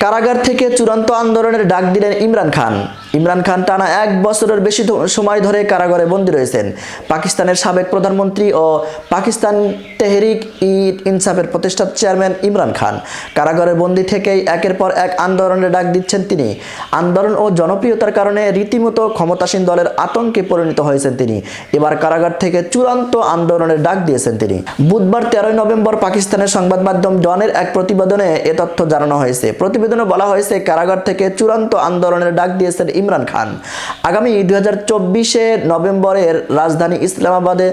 কারাগার থেকে চূড়ান্ত আন্দোলনের ডাক দিলেন ইমরান খান। ইমরান খান টানা 1 বছরের বেশি সময় ধরে কারাগারে বন্দী রয়েছেন। পাকিস্তানের সাবেক প্রধানমন্ত্রী ও পাকিস্তান তেহরিক ই ইনসাফের প্রতিষ্ঠাতা চেয়ারম্যান ইমরান খান কারাগারে বন্দী থেকেই একের পর এক আন্দোলনের ডাক দিচ্ছেন তিনি। আন্দোলন ও জনপ্রিয়তার কারণে রীতিমতো ক্ষমতাসীন দলের আতঙ্কে পরিণত হয়েছেন তিনি। এবার কারাগার থেকে চূড়ান্ত আন্দোলনের ডাক দিয়েছেন তিনি। বুধবার 13 নভেম্বর পাকিস্তানের সংবাদ মাধ্যম ডনের এক প্রতিবেদনে এ তথ্য জানানো হয়েছে। প্রতিবেদনে বলা হয়েছে, কারাগার থেকে চূড়ান্ত আন্দোলনের ডাক দিয়েছেন ইমরান খান। আগামী 24শে নভেম্বরের রাজধানী ইসলামাবাদে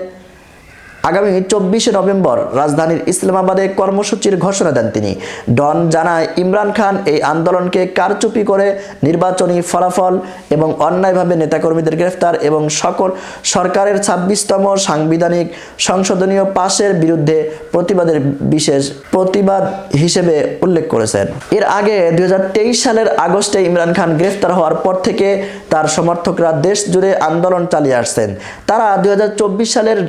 রাজধানীর ইসলামাবাদে কর্মসূচির ঘোষণা দেন তিনি। ডন জানায়, ইমরান খান এই আন্দোলনকে কারচুপি করে নির্বাচনী ফলাফল এবং অন্যায়ভাবে নেতাকর্মীদের গ্রেফতার এবং সরকারের 26তম সাংবিধানিক সংশোধনীয় পাশের বিরুদ্ধে বিশেষ প্রতিবাদ হিসেবে উল্লেখ করেছেন। এর আগে 2023 সালের আগস্টে ইমরান খান গ্রেফতার হওয়ার পর থেকে তার সমর্থকরা দেশ জুড়ে আন্দোলন চালিয়ে আসছেন। তারা 2024 সালের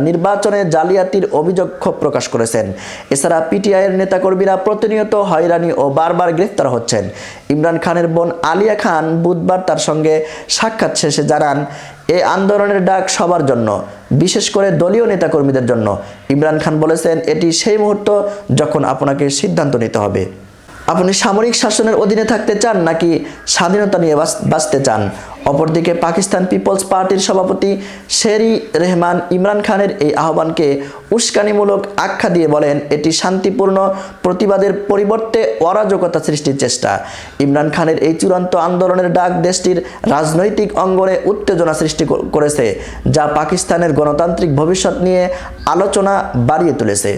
নির্বাচনে জালিয়াতির অভিযোগ ক্ষোভ প্রকাশ করেছেন। এছাড়া পিটিআইয়ের নেতাকর্মীরা প্রতিনিয়ত হয়রানি ও বারবার গ্রেফতার হচ্ছেন। ইমরান খানের বোন আলিয়া খান বুধবার তার সঙ্গে সাক্ষাৎ শেষে জানান, এই আন্দোলনের ডাক সবার জন্য, বিশেষ করে দলীয় নেতাকর্মীদের জন্য। ইমরান খান বলেছেন, এটি সেই মুহূর্ত যখন আপনাকে সিদ্ধান্ত নিতে হবে। আপনি সামরিক শাসনের অধীনে থাকতে চান নাকি স্বাধীনতা নিয়ে বাঁচতে চান? অপরদিকে পাকিস্তান পিপলস পার্টির সভাপতি শেরি রেহমান ইমরান খানের এই আহ্বানকে উস্কানিমূলক আখ্যা দিয়ে বলেন, এটি শান্তিপূর্ণ প্রতিবাদের পরিবর্তে অরাজকতা সৃষ্টির চেষ্টা। ইমরান খানের এই চূড়ান্ত আন্দোলনের ডাক দেশটির রাজনৈতিক অঙ্গনে উত্তেজনা সৃষ্টি করেছে, যা পাকিস্তানের গণতান্ত্রিক ভবিষ্যৎ নিয়ে আলোচনা বাড়িয়ে তুলেছে।